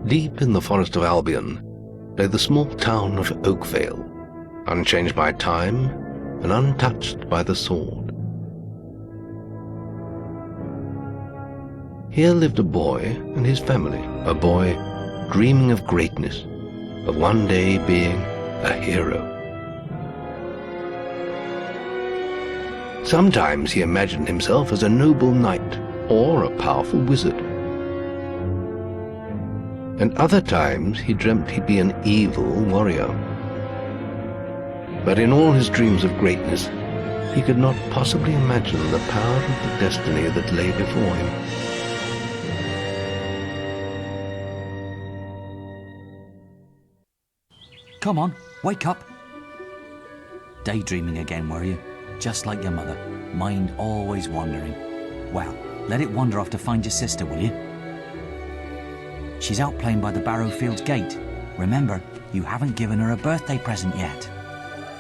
Deep in the forest of Albion lay the small town of Oakvale, unchanged by time and untouched by the sword. Here lived a boy and his family, a boy dreaming of greatness, of one day being a hero. Sometimes he imagined himself as a noble knight or a powerful wizard. And other times he dreamt he'd be an evil warrior. But in all his dreams of greatness, he could not possibly imagine the power of the destiny that lay before him. Come on, wake up. Daydreaming again, were you? Just like your mother, mind always wandering. Well, let it wander off to find your sister, will you? She's out playing by the Barrowfields gate. Remember, you haven't given her a birthday present yet.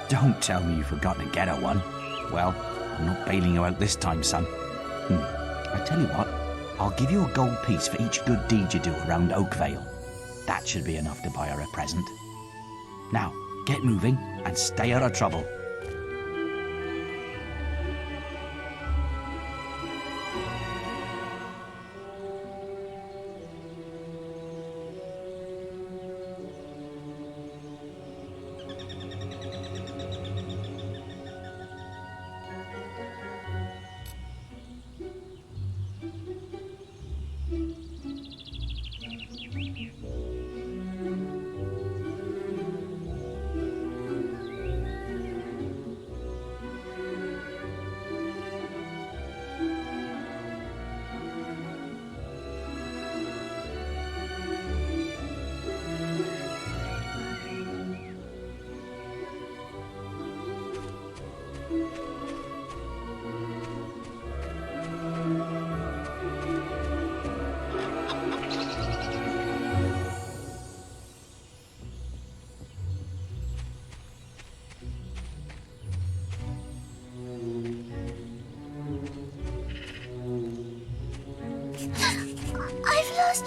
Don't tell me you forgot to get her one. Well, I'm not bailing you out this time, son. I tell you what, I'll give you a gold piece for each good deed you do around Oakvale. That should be enough to buy her a present. Now, get moving and stay out of trouble.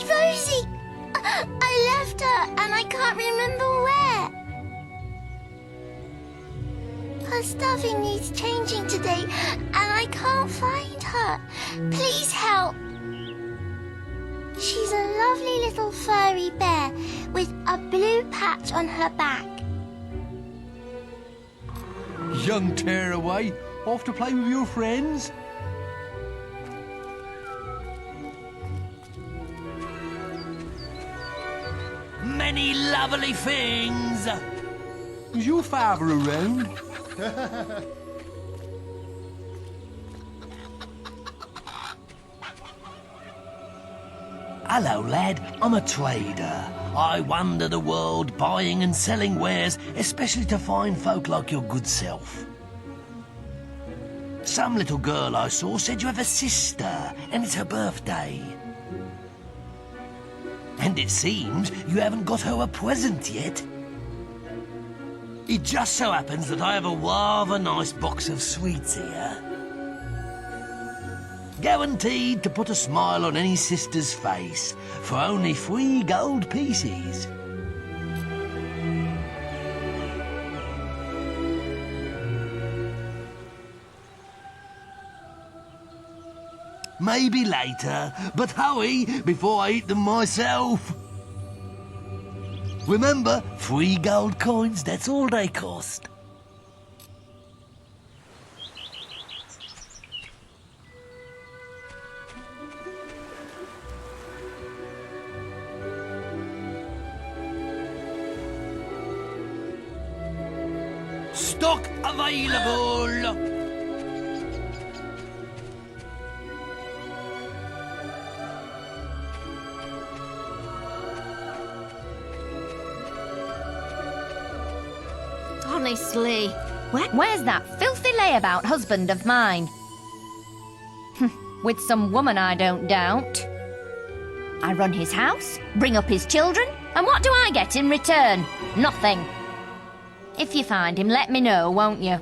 Rosie! I left her and I can't remember where. Her stuffing needs changing today and I can't find her. Please help. She's a lovely little furry bear with a blue patch on her back. Young tearaway, off to play with your friends? Many lovely things. Is your father around? Hello, lad. I'm a trader. I wander the world buying and selling wares, especially to fine folk like your good self. Some little girl I saw said you have a sister, and it's her birthday. And it seems you haven't got her a present yet. It just so happens that I have a rather nice box of sweets here. Guaranteed to put a smile on any sister's face for only 3 gold pieces. Maybe later, but hurry before I eat them myself. Remember, 3 gold coins, that's all they cost. Stock available! Honestly, where's that filthy layabout husband of mine? With some woman, I don't doubt. I run his house, bring up his children, and what do I get in return? Nothing. If you find him, let me know, won't you?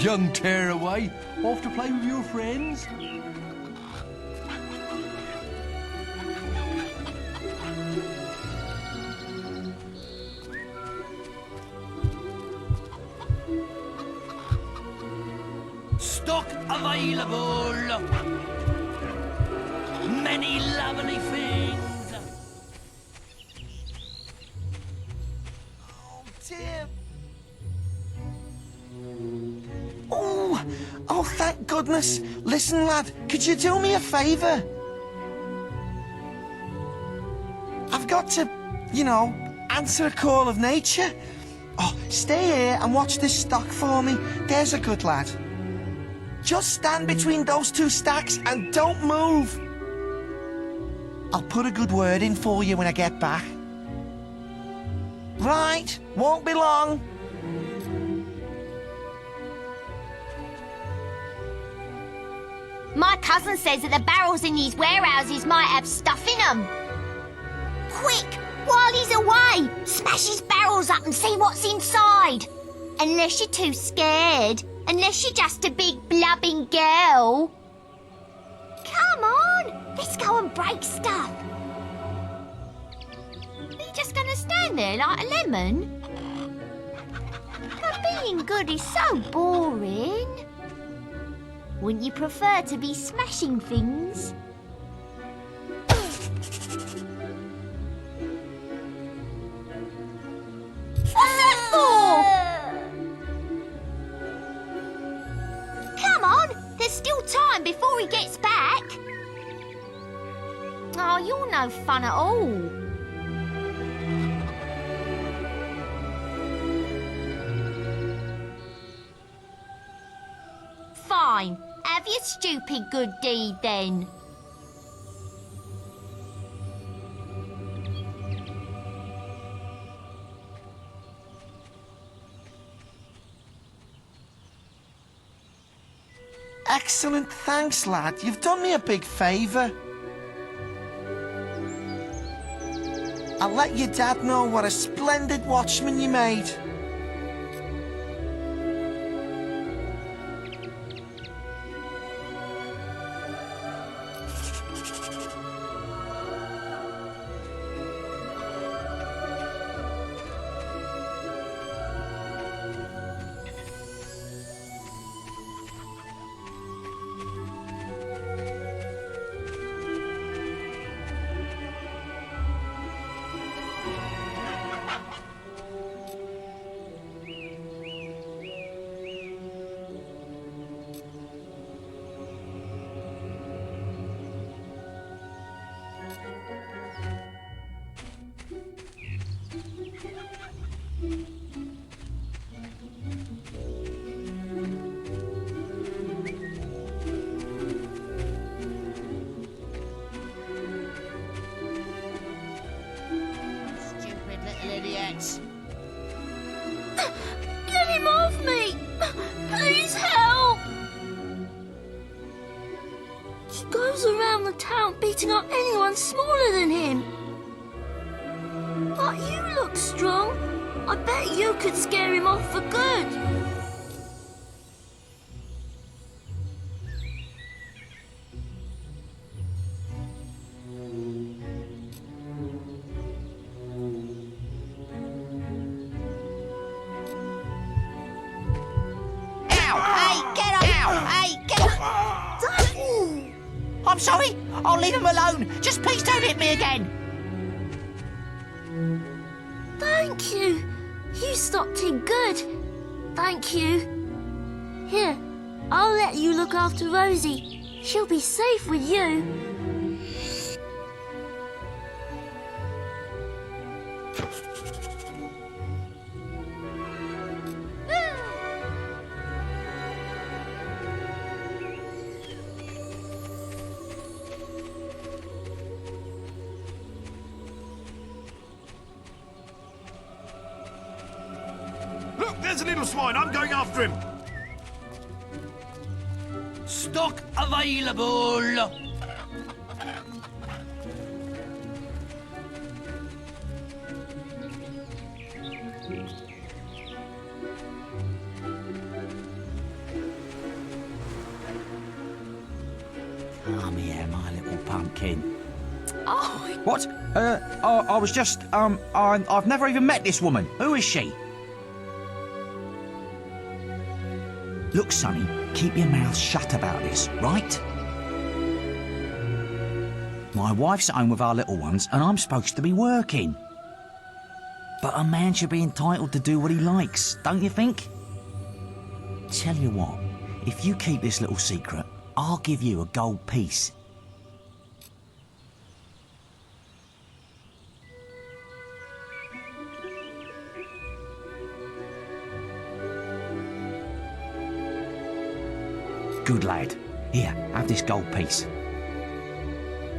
young tearaway, off to play with your friends? Stock available. Many lovely things. Oh, Tim. Oh, thank goodness. Listen, lad, could you do me a favour? I've got to, answer a call of nature. Oh, stay here and watch this stock for me. There's a good lad. Just stand between those two stacks and don't move. I'll put a good word in for you when I get back. Right, won't be long. My cousin says that the barrels in these warehouses might have stuff in them. Quick, while he's away, smash his barrels up and see what's inside. Unless you're too scared. Unless you're just a big blubbing girl. Come on, let's go and break stuff. Are you just going to stand there like a lemon? But being good is so boring. Wouldn't you prefer to be smashing things? What's that for? Come on, there's still time before he gets back. Oh, you're no fun at all. Fine. Have your stupid good deed then. Excellent, thanks, lad. You've done me a big favour. I'll let your dad know what a splendid watchman you made. Get him off me! Please help! He goes around the town beating up anyone smaller than him. But you look strong. I bet you could scare him off for good. I'm sorry. I'll leave him alone. Just please don't hit me again. Thank you. You stopped him good. Thank you. Here, I'll let you look after Rosie. She'll be safe with you. There's a little swine. I'm going after him. Stock available. pumpkin. Oh, What? I was just, I've never even met this woman. Who is she? Look, Sonny, keep your mouth shut about this, right? My wife's at home with our little ones, and I'm supposed to be working. But a man should be entitled to do what he likes, don't you think? Tell you what, if you keep this little secret, I'll give you a gold piece. Good lad. Here, have this gold piece.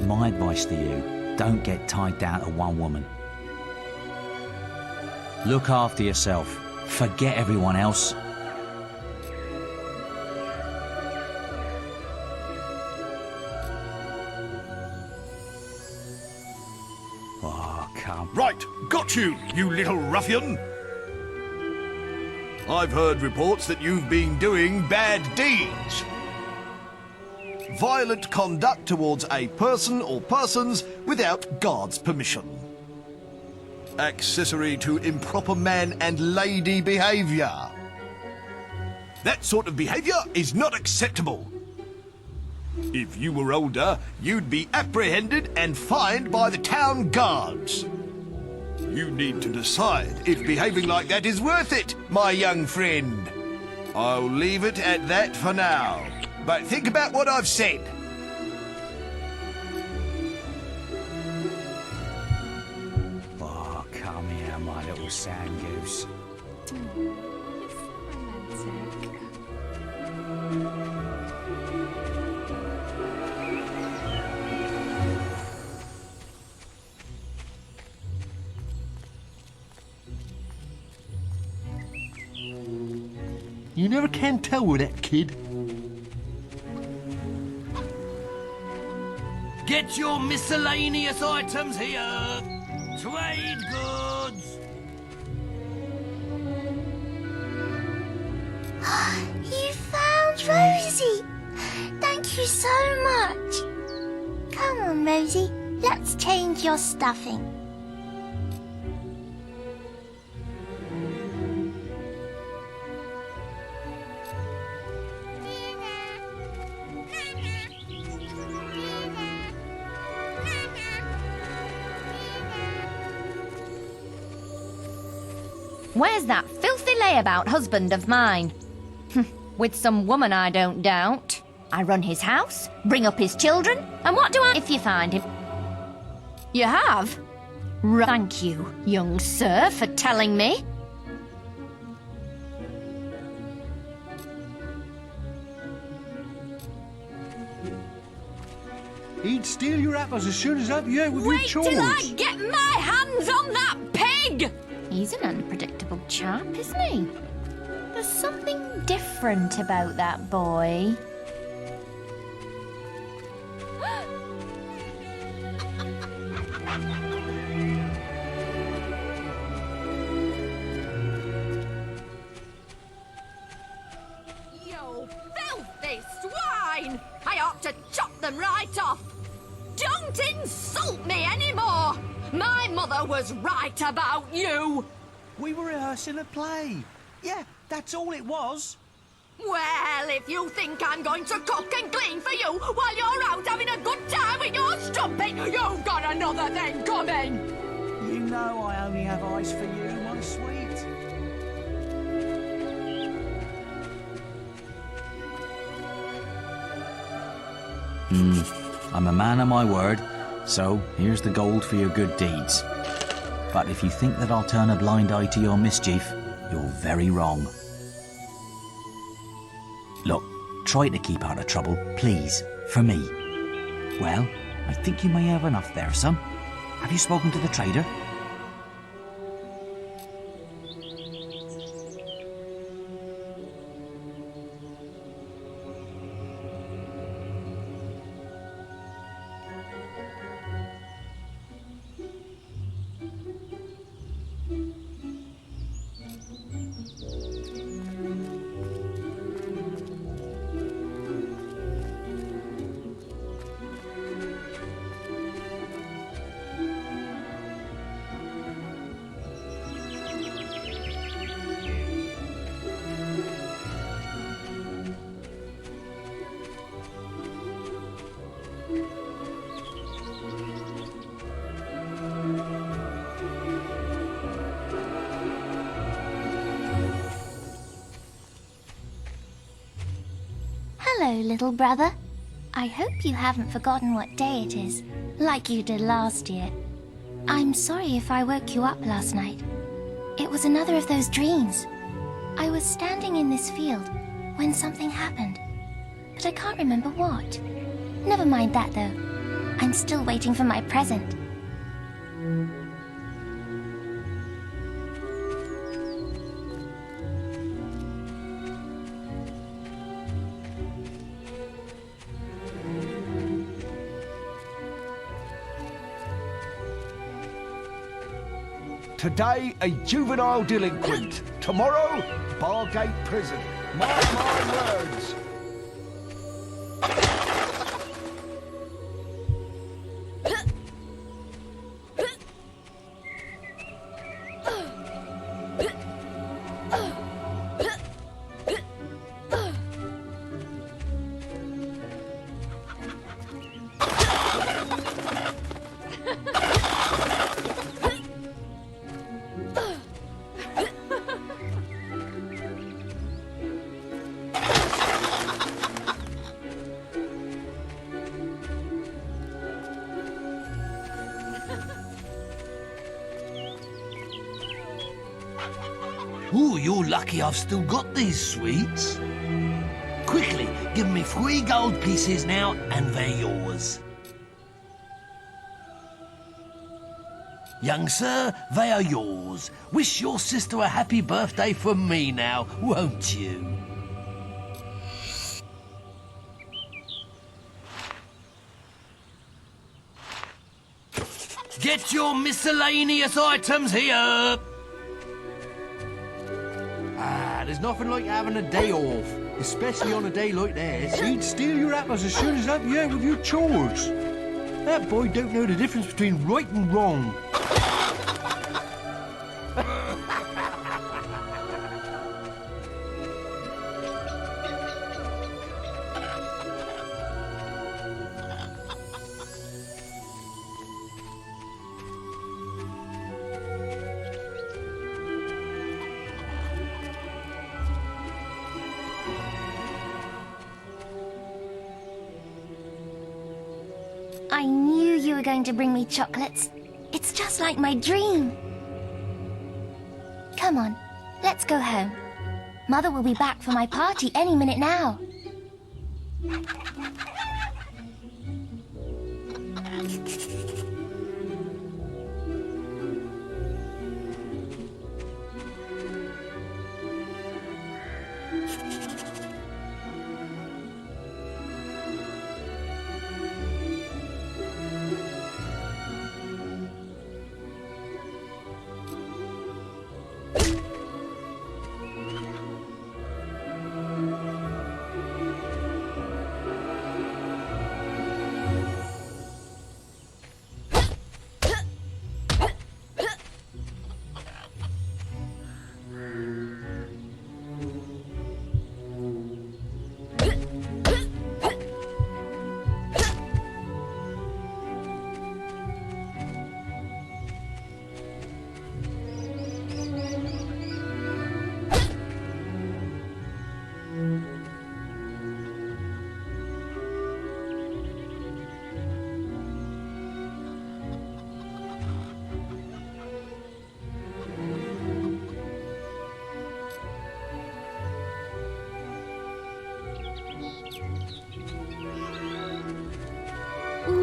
My advice to you, don't get tied down to one woman. Look after yourself. Forget everyone else. Oh, come. Right, got you, you little ruffian. I've heard reports that you've been doing bad deeds. Violent conduct towards a person or persons without guard's permission. Accessory to improper man and lady behaviour. That sort of behaviour is not acceptable. If you were older, you'd be apprehended and fined by the town guards. You need to decide if behaving like that is worth it, my young friend. I'll leave it at that for now. But think about what I've said. Oh, come here, my little sand goose. You never can tell with that kid. Get your miscellaneous items here. Trade goods. You found Rosie. Thank you so much. Come on, Rosie. Let's change your stuffing. where's that filthy layabout husband of mine? With some woman, I don't doubt. I run his house, bring up his children, and what do I if you find him? You have? Thank you, young sir, for telling me. He'd steal your apples as soon as up you with your Wait chores. till I get my hands on that pig! He's an unpredictable chap, isn't he? There's something different about that boy. You filthy swine! I ought to chop them right off! Don't insult me anymore! My mother was right about you! We were rehearsing a play. Yeah, that's all it was. Well, if you think I'm going to cook and clean for you while you're out having a good time with your strumpet, you've got another thing coming! You know I only have eyes for you, my sweet. I'm a man of my word, so here's the gold for your good deeds. But if you think that I'll turn a blind eye to your mischief, you're very wrong. Look, try to keep out of trouble, please, for me. Well, I think you may have enough there, son. Have you spoken to the trader? little brother. I hope you haven't forgotten what day it is, like you did last year. I'm sorry if I woke you up last night. It was another of those dreams. I was standing in this field when something happened, but I can't remember what. Never mind that, though. I'm still waiting for my present. Today, a juvenile delinquent. Tomorrow, Bargate Prison. Mark my words. Ooh, you're lucky I've still got these sweets. Quickly, give me 3 gold pieces now, and they're yours. Young sir, they are yours. Wish your sister a happy birthday from me now, won't you? Get your miscellaneous items here. There's nothing like having a day off, especially on a day like this. You'd steal your apples as soon as help you out with your chores. That boy don't know the difference between right and wrong. I knew you were going to bring me chocolates. It's just like my dream. Come on, let's go home. Mother will be back for my party any minute now.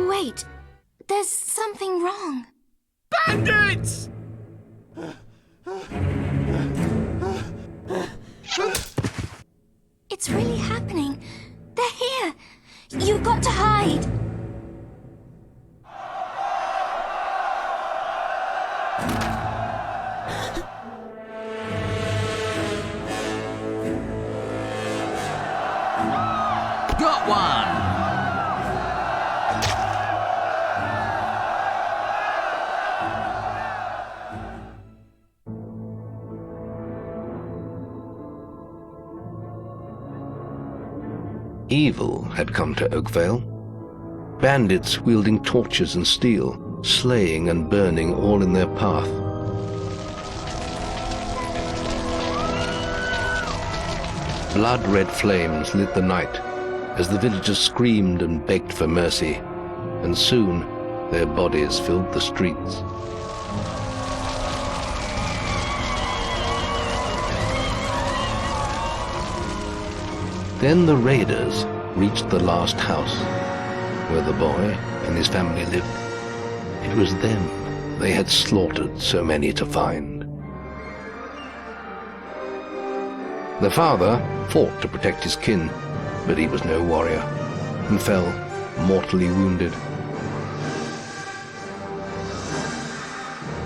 Wait, there's something wrong. Bandits! It's really happening. They're here. You've got to hide. Got one! Evil had come to Oakvale. Bandits wielding torches and steel, slaying and burning all in their path. Blood-red flames lit the night, as the villagers screamed and begged for mercy, and soon their bodies filled the streets. Then the raiders reached the last house, where the boy and his family lived. It was them they had slaughtered so many to find. The father fought to protect his kin, but he was no warrior, and fell mortally wounded.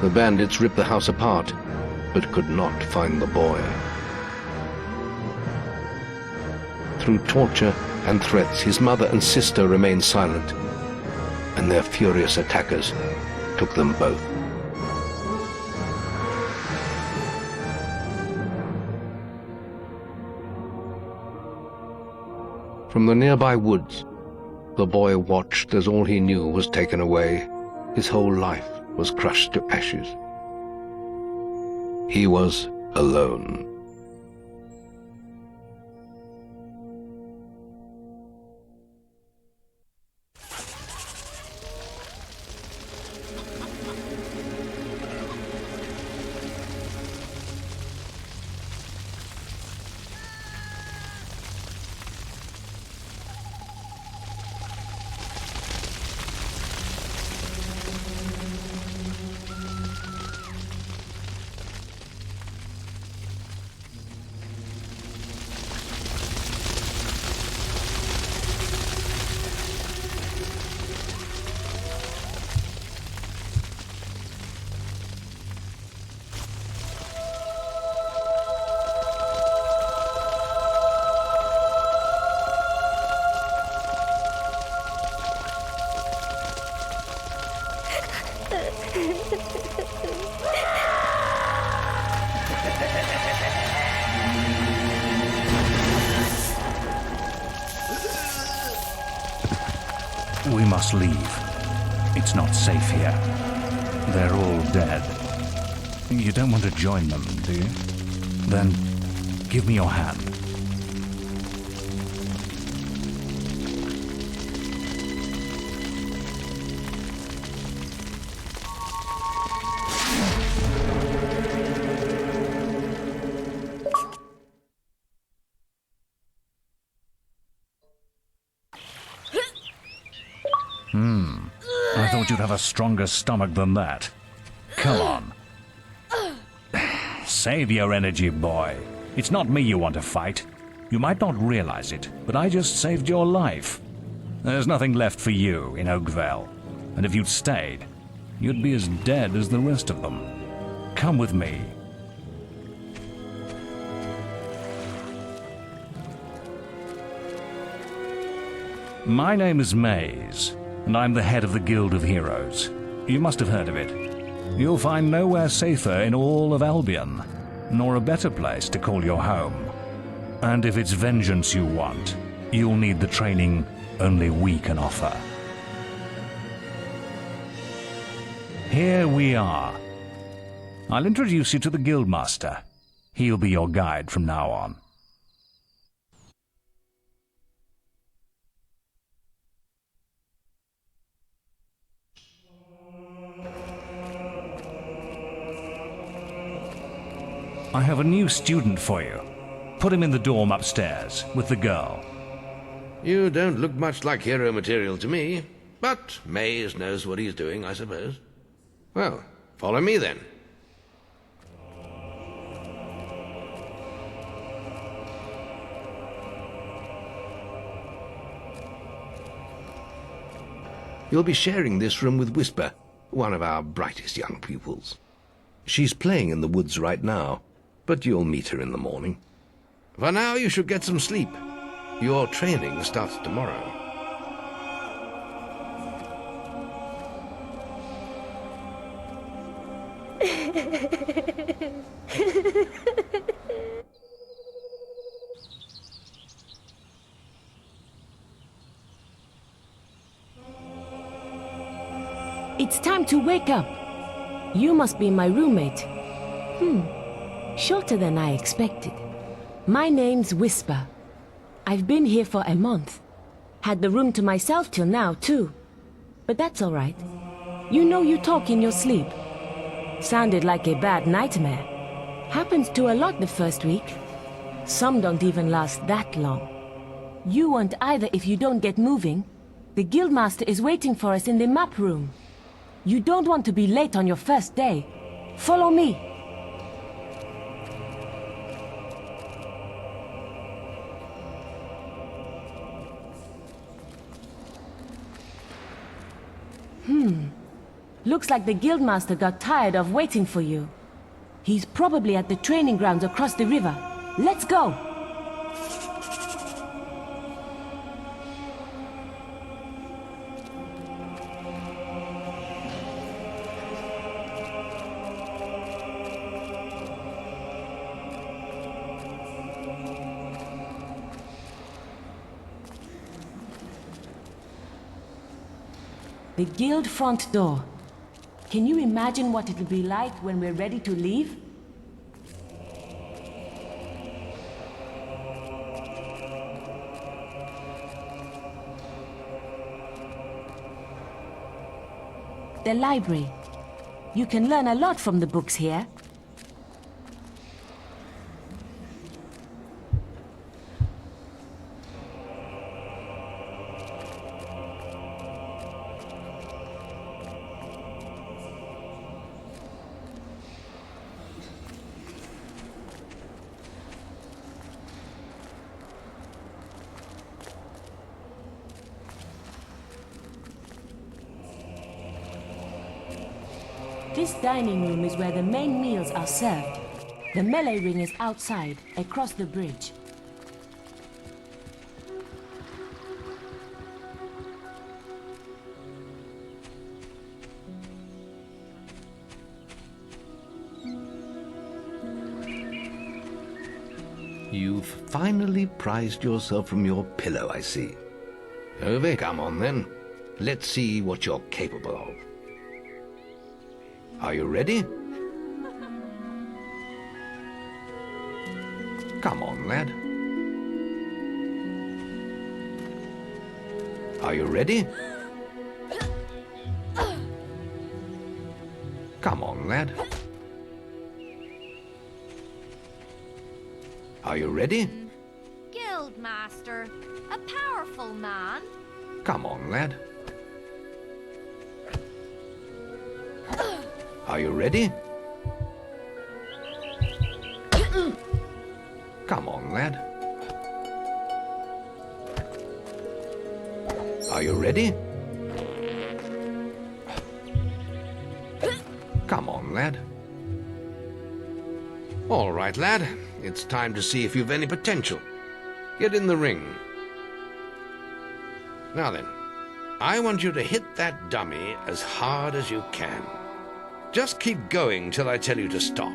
The bandits ripped the house apart, but could not find the boy. Through torture and threats, his mother and sister remained silent, and their furious attackers took them both. From the nearby woods, the boy watched as all he knew was taken away. His whole life was crushed to ashes. He was alone. We must leave. It's not safe here. They're all dead. You don't want to join them, do you? Then give me your hand. I thought you'd have a stronger stomach than that. Come on. Save your energy, boy. It's not me you want to fight. You might not realize it, but I just saved your life. There's nothing left for you in Oakvale. And if you'd stayed, you'd be as dead as the rest of them. Come with me. My name is Maze, and I'm the head of the Guild of Heroes. You must have heard of it. You'll find nowhere safer in all of Albion, nor a better place to call your home. And if it's vengeance you want, you'll need the training only we can offer. Here we are. I'll introduce you to the Guildmaster. He'll be your guide from now on. I have a new student for you. Put him in the dorm upstairs, with the girl. You don't look much like hero material to me, but Maze knows what he's doing, I suppose. Well, follow me then. You'll be sharing this room with Whisper, one of our brightest young pupils. She's playing in the woods right now, but you'll meet her in the morning. For now, you should get some sleep. Your training starts tomorrow. It's time to wake up. You must be my roommate. Shorter than I expected. My name's Whisper. I've been here for a month. Had the room to myself till now, too. But that's all right. You know you talk in your sleep. Sounded like a bad nightmare. Happens to a lot the first week. Some don't even last that long. You won't either if you don't get moving. The Guildmaster is waiting for us in the map room. You don't want to be late on your first day. Follow me. Looks like the Guildmaster got tired of waiting for you. He's probably at the training grounds across the river. Let's go! The guild front door. Can you imagine what it'll be like when we're ready to leave? The library. You can learn a lot from the books here. This dining room is where the main meals are served. The melee ring is outside, across the bridge. You've finally prized yourself from your pillow, I see. Ove, come on then. Let's see what you're capable of. Are you ready? Come on, lad. Are you ready? Come on, lad. Are you ready? Guildmaster, a powerful man. Come on, lad. Are you ready? Come on, lad. Are you ready? Come on, lad. All right, lad. It's time to see if you've any potential. Get in the ring. Now then, I want you to hit that dummy as hard as you can. Just keep going till I tell you to stop.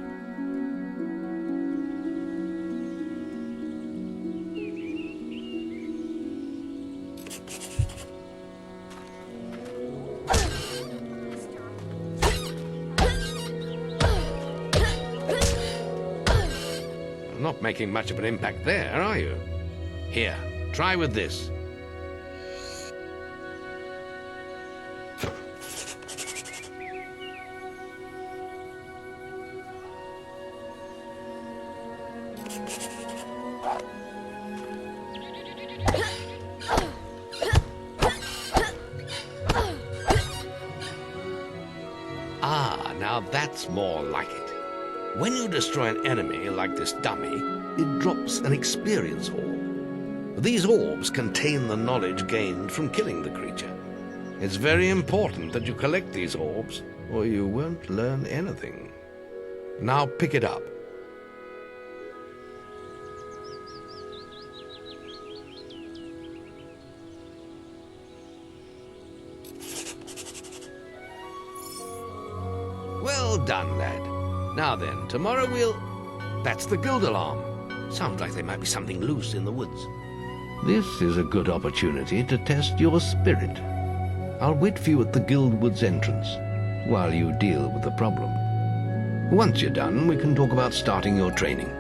Not making much of an impact there, are you? Here, try with this. Ah, now that's more like it. When you destroy an enemy like this dummy, it drops an experience orb. These orbs contain the knowledge gained from killing the creature. It's very important that you collect these orbs, or you won't learn anything. Now pick it up. Well done, lad. Now then, tomorrow we'll... That's the guild alarm. Sounds like there might be something loose in the woods. This is a good opportunity to test your spirit. I'll wait for you at the guild woods entrance while you deal with the problem. Once you're done, we can talk about starting your training.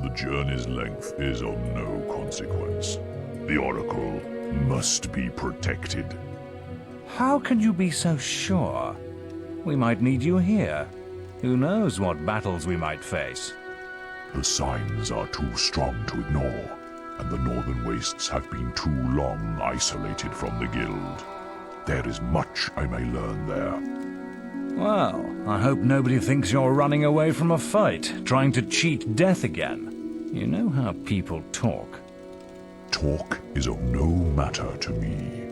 The journey's length is of no consequence. The Oracle must be protected. How can you be so sure? We might need you here. Who knows what battles we might face? The signs are too strong to ignore, and the Northern Wastes have been too long isolated from the Guild. There is much I may learn there. Well, I hope nobody thinks you're running away from a fight, trying to cheat death again. You know how people talk. Talk is of no matter to me.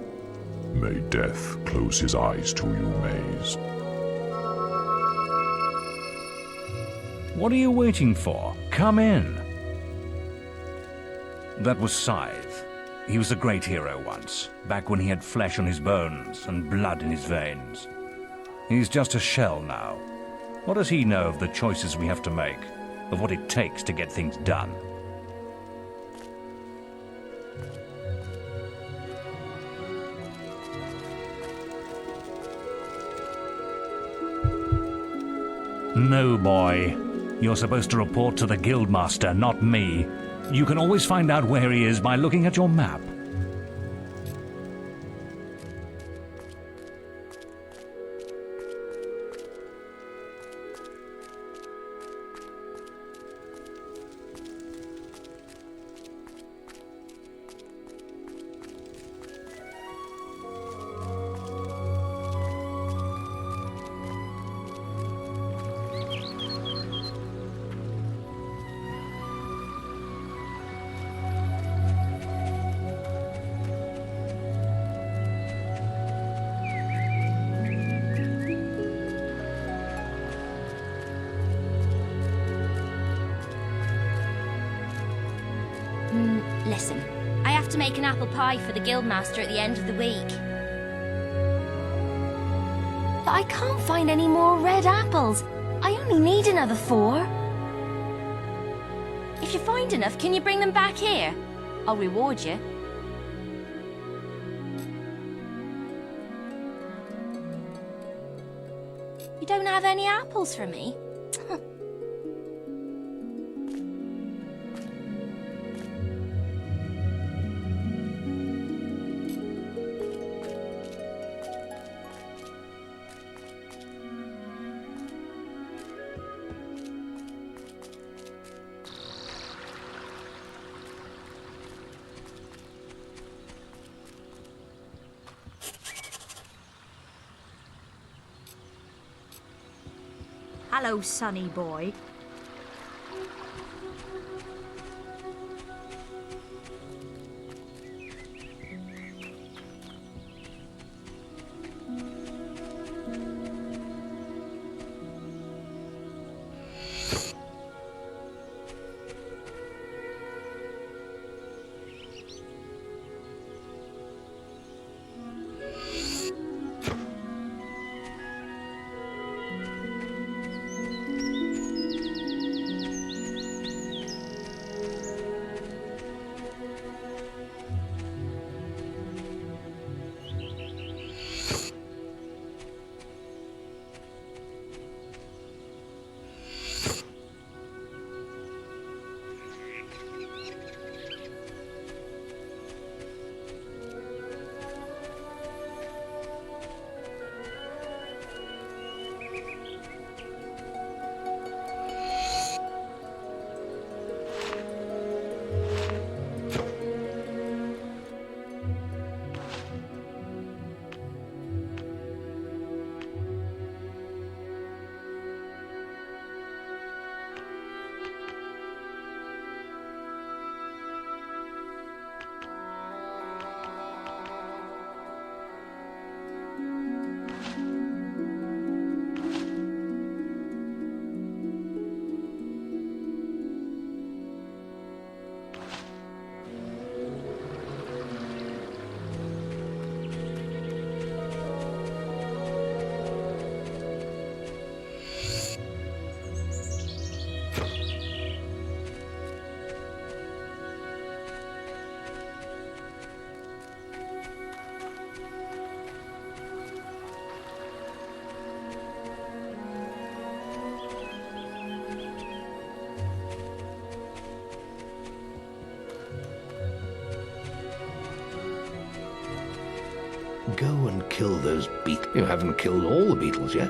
May death close his eyes to you, Maze. What are you waiting for? Come in. That was Scythe. He was a great hero once, back when he had flesh on his bones and blood in his veins. He's just a shell now. What does he know of the choices we have to make, of what it takes to get things done? No, boy. You're supposed to report to the Guildmaster, not me. You can always find out where he is by looking at your map. Listen, I have to make an apple pie for the Guildmaster at the end of the week. But I can't find any more red apples. I only need another 4. If you find enough, can you bring them back here? I'll reward you. You don't have any apples for me? Hello, sonny boy. Go and kill those beetles. You haven't killed all the beetles yet.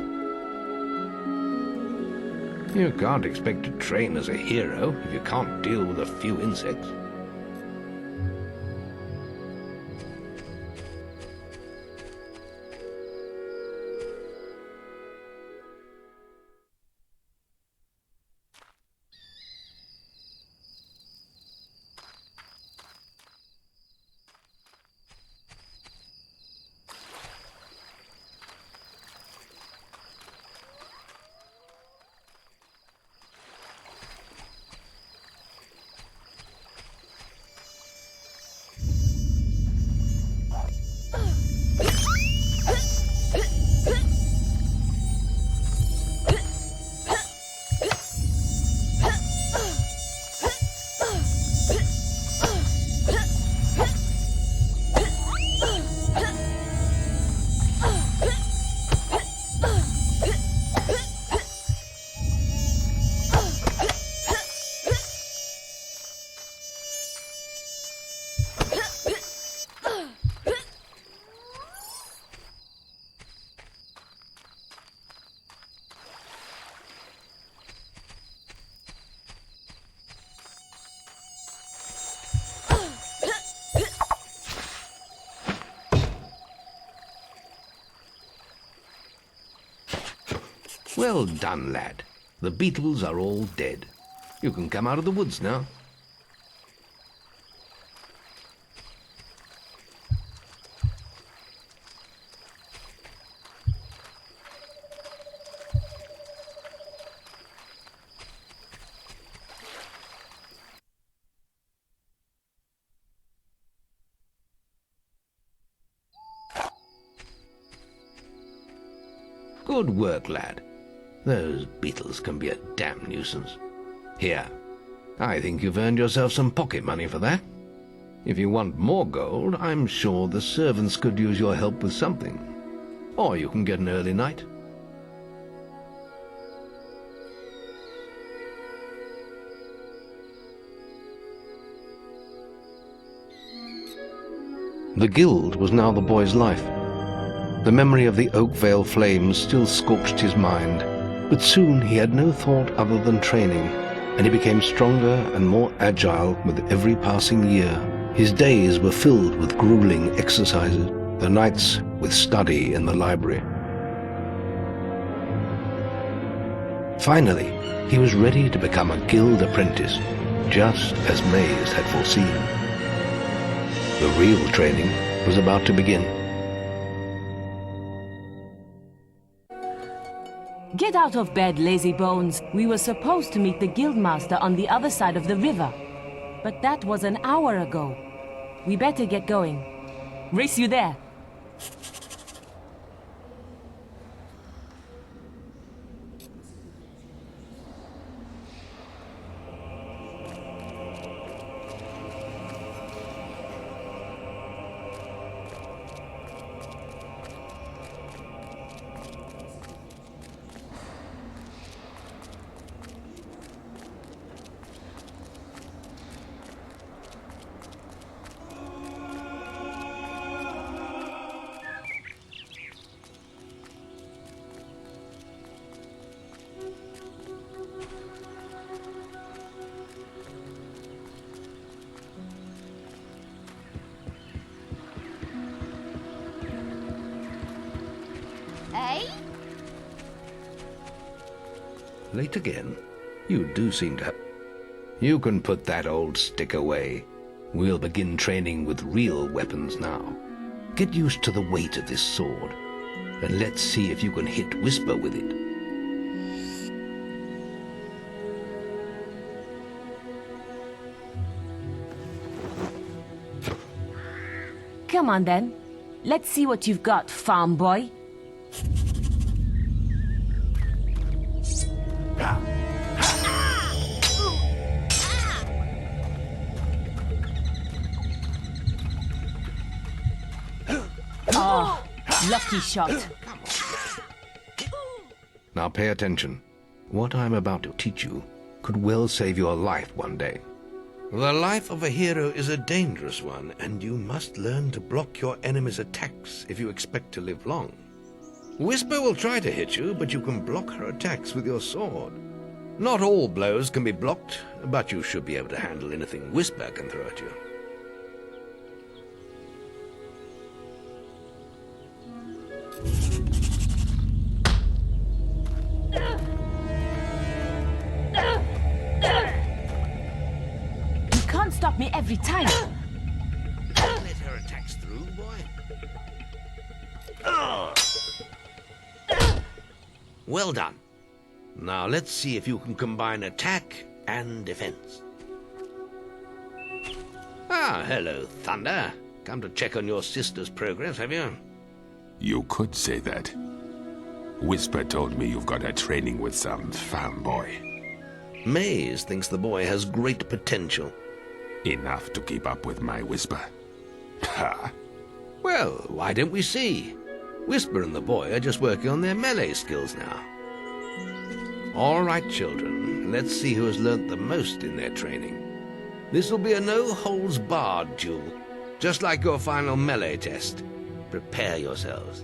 You can't expect to train as a hero if you can't deal with a few insects. Well done, lad. The beetles are all dead. You can come out of the woods now. Good work, lad. Those beetles can be a damn nuisance. Here, I think you've earned yourself some pocket money for that. If you want more gold, I'm sure the servants could use your help with something. Or you can get an early night. The guild was now the boy's life. The memory of the Oakvale flames still scorched his mind, but soon he had no thought other than training, and he became stronger and more agile with every passing year. His days were filled with grueling exercises, the nights with study in the library. Finally, he was ready to become a guild apprentice, just as Maze had foreseen. The real training was about to begin. Get out of bed, lazy bones. We were supposed to meet the guildmaster on the other side of the river. But that was an hour ago. We better get going. Race you there. Eh? Late again? You do seem to have... You can put that old stick away. We'll begin training with real weapons now. Get used to the weight of this sword, and let's see if you can hit Whisper with it. Come on then. Let's see what you've got, farm boy. Oh, lucky shot. Now pay attention. What I'm about to teach you could well save your life one day. The life of a hero is a dangerous one, and you must learn to block your enemy's attacks if you expect to live long. Whisper will try to hit you, but you can block her attacks with your sword. Not all blows can be blocked, but you should be able to handle anything Whisper can throw at you. You can't stop me every time. Let her attacks through, boy. Well done. Now let's see if you can combine attack and defense. Ah, hello, Thunder. Come to check on your sister's progress, have you? You could say that. Whisper told me you've got her training with some fanboy. Maze thinks the boy has great potential. Enough to keep up with my Whisper. Ha! Well, why don't we see? Whisper and the boy are just working on their melee skills now. All right, children, let's see who has learnt the most in their training. This will be a no-holds-barred duel, just like your final melee test. Prepare yourselves.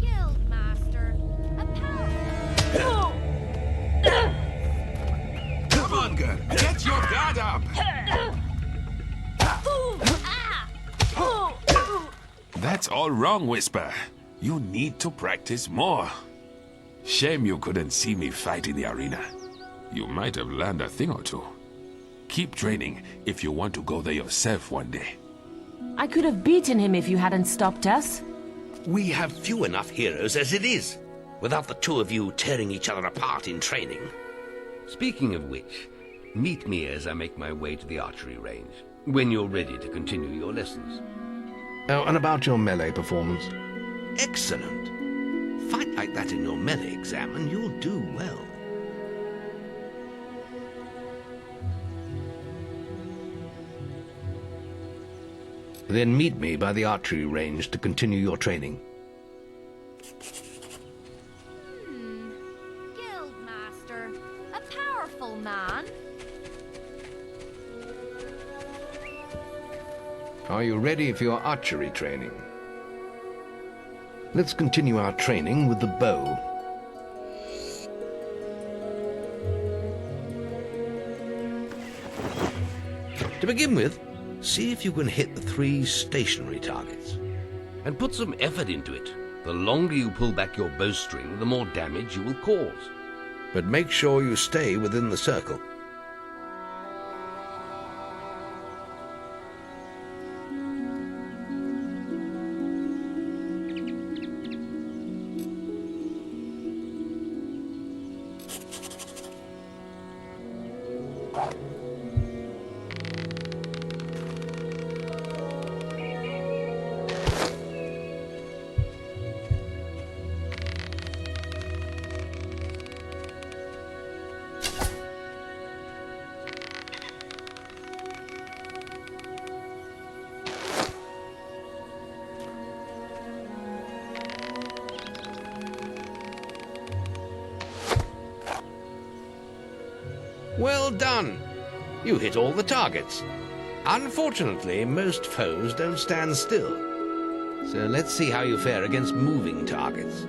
Guildmaster, a powerful... Come on, girl! Get your guard up! That's all wrong, Whisper. You need to practice more. Shame you couldn't see me fight in the arena. You might have learned a thing or two. Keep training if you want to go there yourself one day. I could have beaten him if you hadn't stopped us. We have few enough heroes as it is, without the two of you tearing each other apart in training. Speaking of which, meet me as I make my way to the archery range, when you're ready to continue your lessons. Oh, and about your melee performance? Excellent. Fight like that in your melee exam and you'll do well. Then meet me by the archery range to continue your training. Guildmaster, a powerful man. Are you ready for your archery training? Let's continue our training with the bow. To begin with, see if you can hit the 3 stationary targets. And put some effort into it. The longer you pull back your bowstring, the more damage you will cause. But make sure you stay within the circle. Well done! You hit all the targets. Unfortunately, most foes don't stand still. So let's see how you fare against moving targets.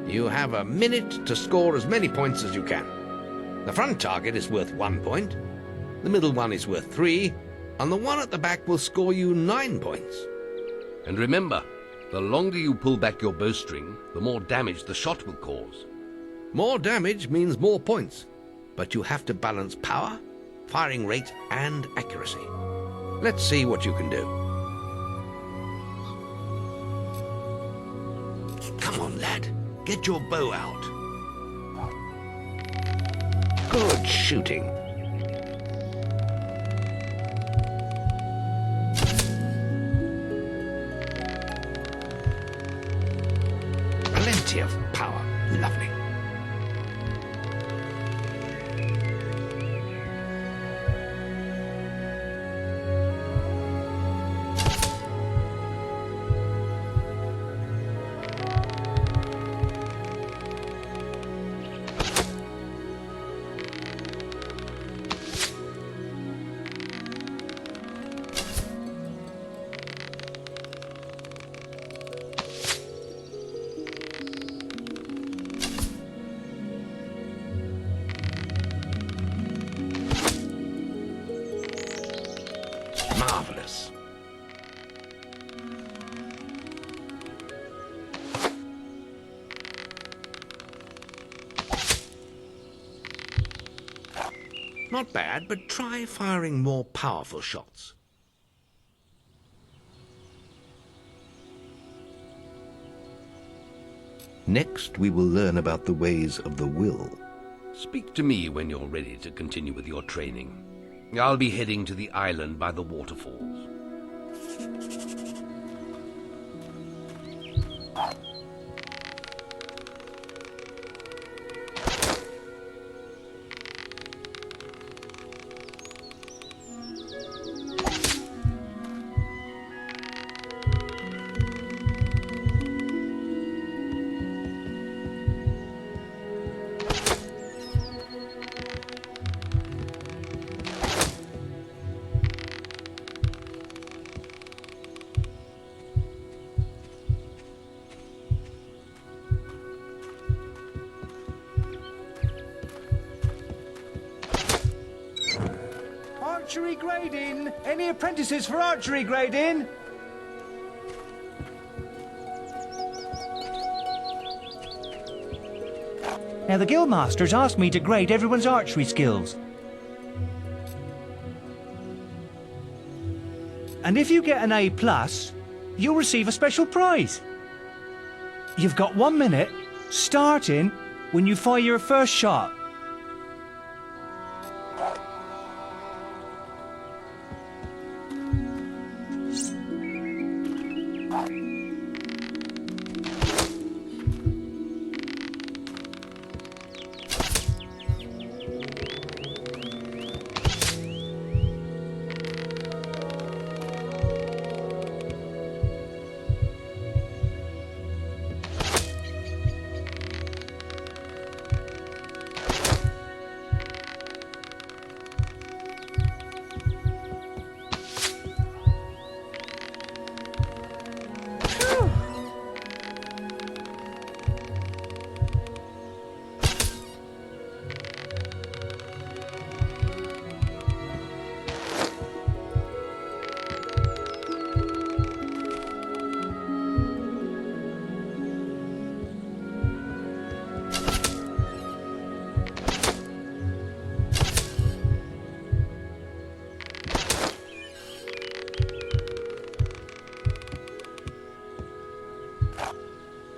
You have a minute to score as many points as you can. The front target is worth 1 point, the middle one is worth 3, and the one at the back will score you 9 points. And remember, the longer you pull back your bowstring, the more damage the shot will cause. More damage means more points, but you have to balance power, firing rate, and accuracy. Let's see what you can do. Come on, lad. Get your bow out. Good shooting. Plenty of power. Lovely. Not bad, but try firing more powerful shots. Next, we will learn about the ways of the will. Speak to me when you're ready to continue with your training. I'll be heading to the island by the waterfalls. Archery grading! Any apprentices for archery grading? Now, the guildmasters asked me to grade everyone's archery skills. And if you get an A+, you'll receive a special prize. You've got 1 minute, starting when you fire your first shot.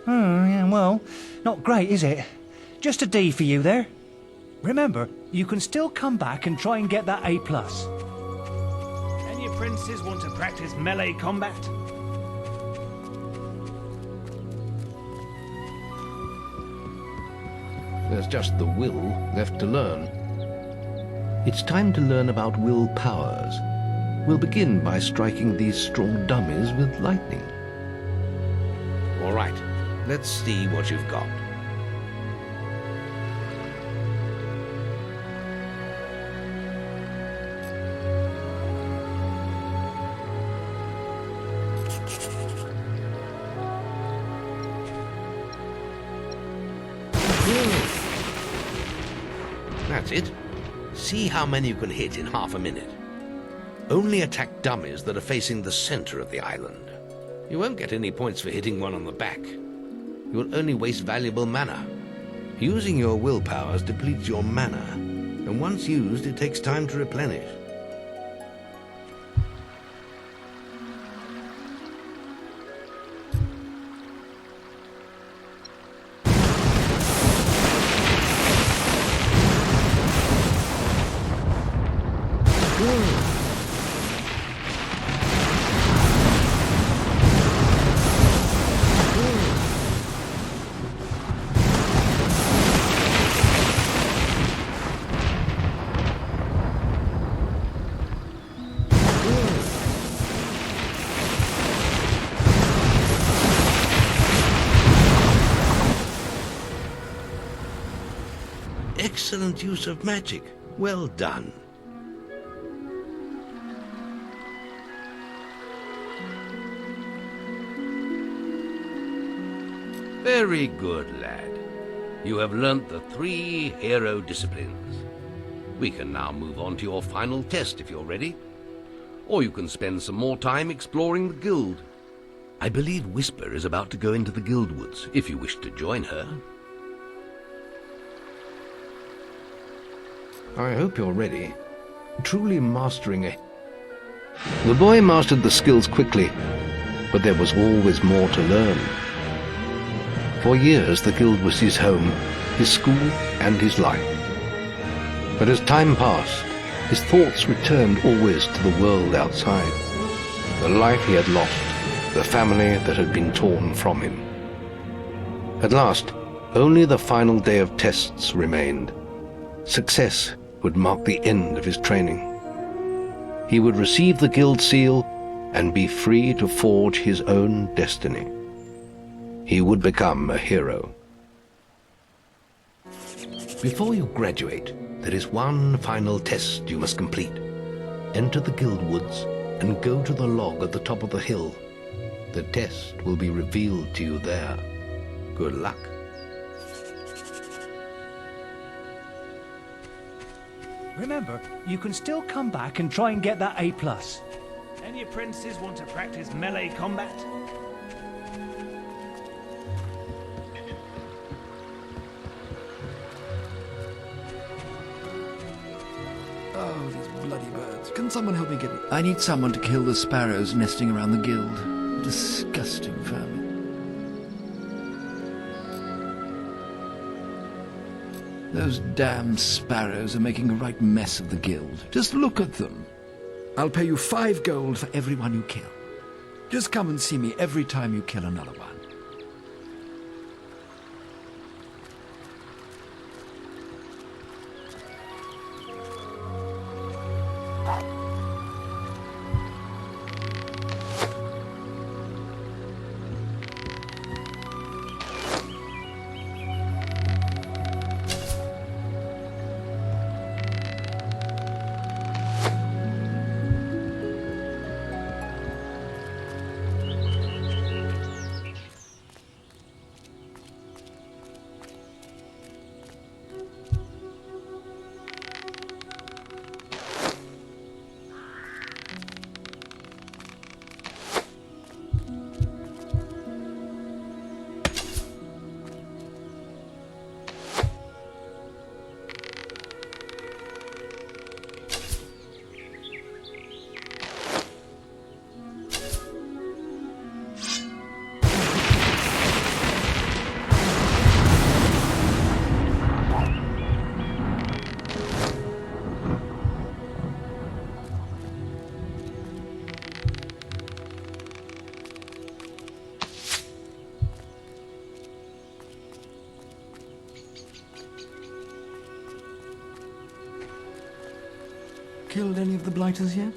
Yeah, well, not great, is it? Just a D for you there. Remember, you can still come back and try and get that A+. Any apprentices want to practice melee combat? There's just the will left to learn. It's time to learn about will powers. We'll begin by striking these strong dummies with lightning. All right, let's see what you've got. That's it. See how many you can hit in half a minute. Only attack dummies that are facing the center of the island. You won't get any points for hitting one on the back. You'll only waste valuable mana. Using your will powers depletes your mana, and once used, it takes time to replenish. Excellent use of magic. Well done. Very good, lad. You have learnt the 3 hero disciplines. We can now move on to your final test if you're ready. Or you can spend some more time exploring the guild. I believe Whisper is about to go into the guild woods, if you wish to join her. I hope you're ready. Truly mastering it. The boy mastered the skills quickly, but there was always more to learn. For years, the guild was his home, his school, and his life. But as time passed, his thoughts returned always to the world outside, the life he had lost, the family that had been torn from him. At last, only the final day of tests remained. Success would mark the end of his training. He would receive the guild seal and be free to forge his own destiny. He would become a hero. Before you graduate, there is one final test you must complete. Enter the guild woods and go to the log at the top of the hill. The test will be revealed to you there. Good luck. Remember, you can still come back and try and get that A+. Any apprentices want to practice melee combat? Oh, these bloody birds. Can someone help me get it? I need someone to kill the sparrows nesting around the guild. Disgusting vermin. Those damn sparrows are making a right mess of the guild. Just look at them. I'll pay you 5 gold for every one you kill. Just come and see me every time you kill another one. Killed any of the blighters yet?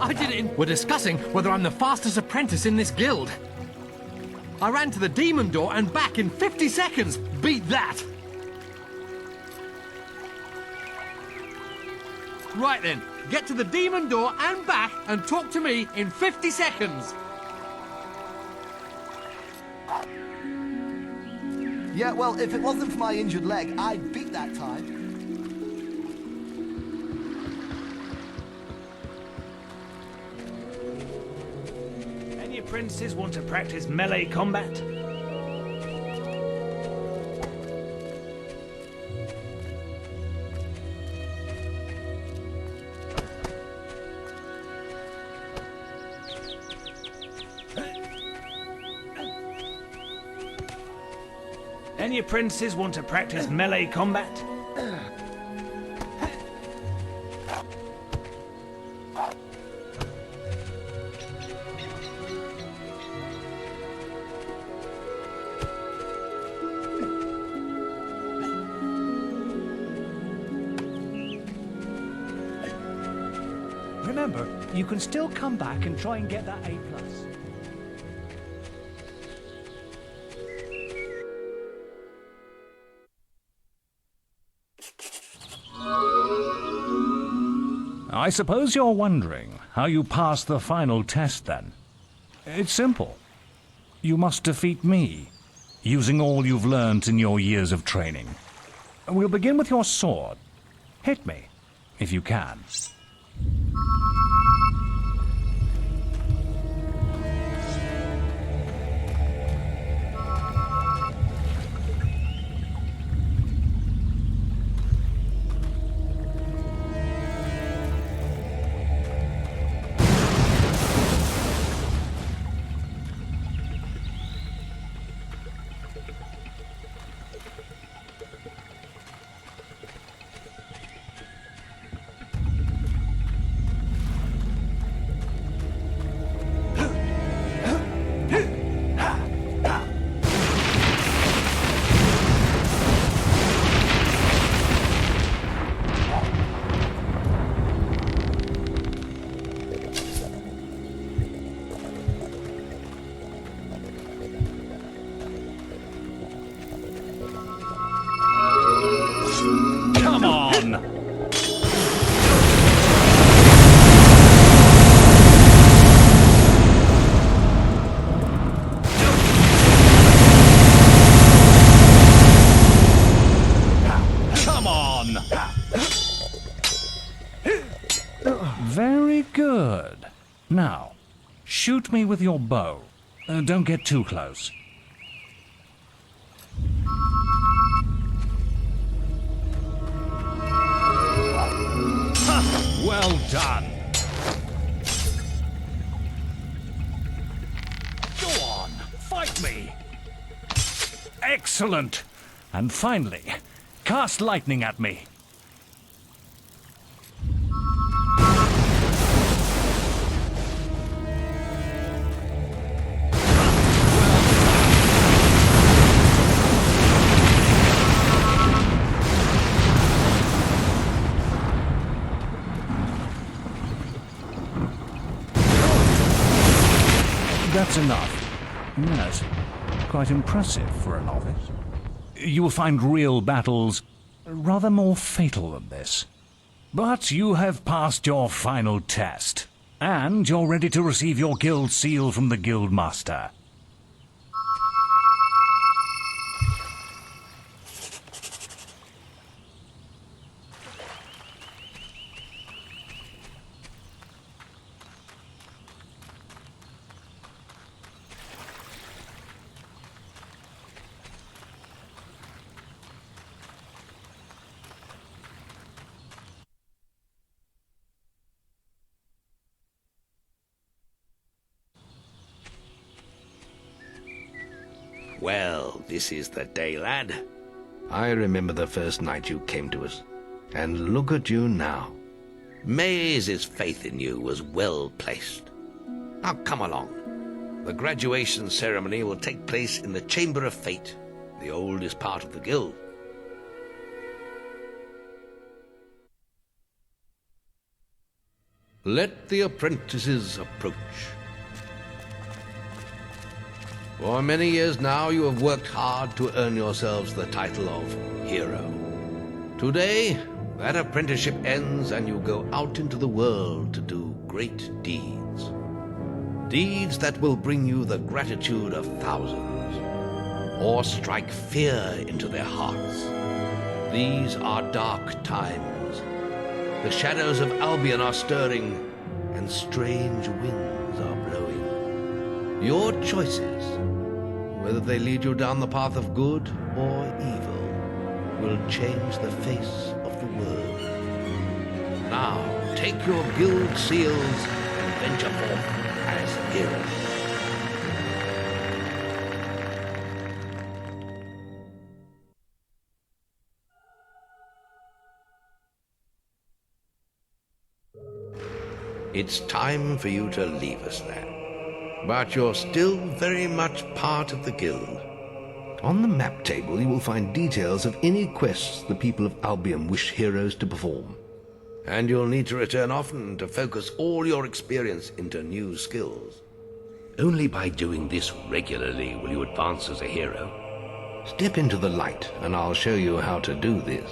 I did it. We're discussing whether I'm the fastest apprentice in this guild. I ran to the demon door and back in 50 seconds. Beat that. Right then, get to the demon door and back and talk to me in 50 seconds. Yeah, well, if it wasn't for my injured leg, I'd beat that time. Any apprentices want to practice melee combat? Any apprentices want to practice melee combat? Remember, you can still come back and try and get that A+. I suppose you're wondering how you pass the final test, then. It's simple. You must defeat me, using all you've learnt in your years of training. We'll begin with your sword. Hit me, if you can. Come on! Come on! Very good. Now, shoot me with your bow. Don't get too close. Well done. Go on, fight me. Excellent. And finally, cast lightning at me. That's enough. Yes, quite impressive for a novice. You will find real battles rather more fatal than this. But you have passed your final test, and you're ready to receive your guild seal from the guild master. Well, this is the day, lad. I remember the first night you came to us. And look at you now. Maze's faith in you was well placed. Now come along. The graduation ceremony will take place in the Chamber of Fate, the oldest part of the guild. Let the apprentices approach. For many years now you have worked hard to earn yourselves the title of hero. Today, that apprenticeship ends and you go out into the world to do great deeds. Deeds that will bring you the gratitude of thousands, or strike fear into their hearts. These are dark times. The shadows of Albion are stirring, and strange winds are blowing. Your choices, whether they lead you down the path of good or evil, will change the face of the world. Now, take your guild seals and venture forth as heroes. It's time for you to leave us, lad. But you're still very much part of the guild. On the map table you will find details of any quests the people of Albion wish heroes to perform. And you'll need to return often to focus all your experience into new skills. Only by doing this regularly will you advance as a hero. Step into the light and I'll show you how to do this.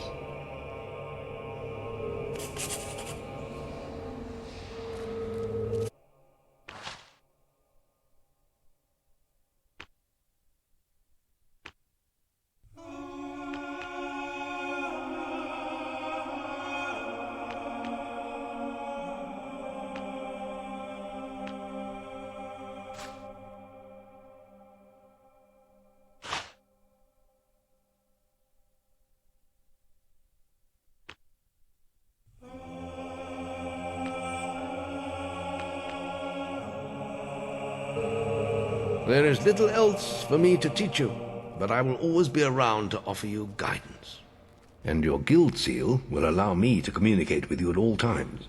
There is little else for me to teach you, but I will always be around to offer you guidance. And your guild seal will allow me to communicate with you at all times.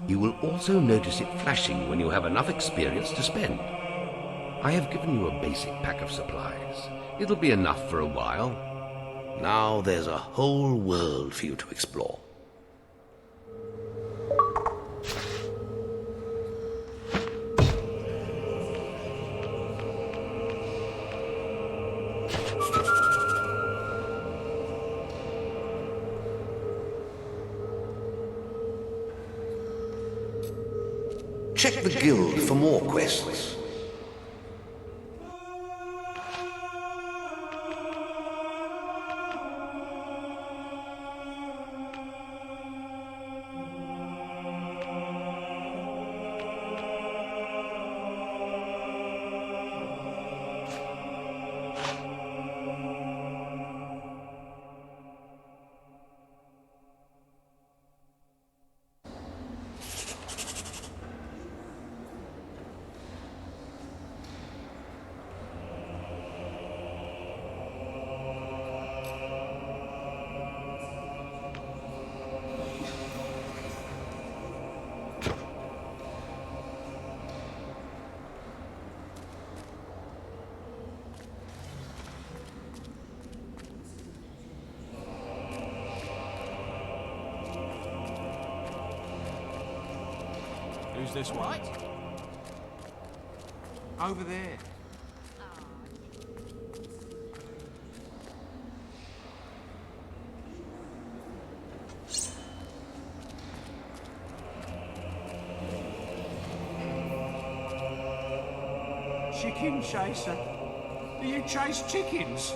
You will also notice it flashing when you have enough experience to spend. I have given you a basic pack of supplies. It'll be enough for a while. Now there's a whole world for you to explore. Check the guild for more quests. Who's this white? Over there. Chicken chaser? Do you chase chickens?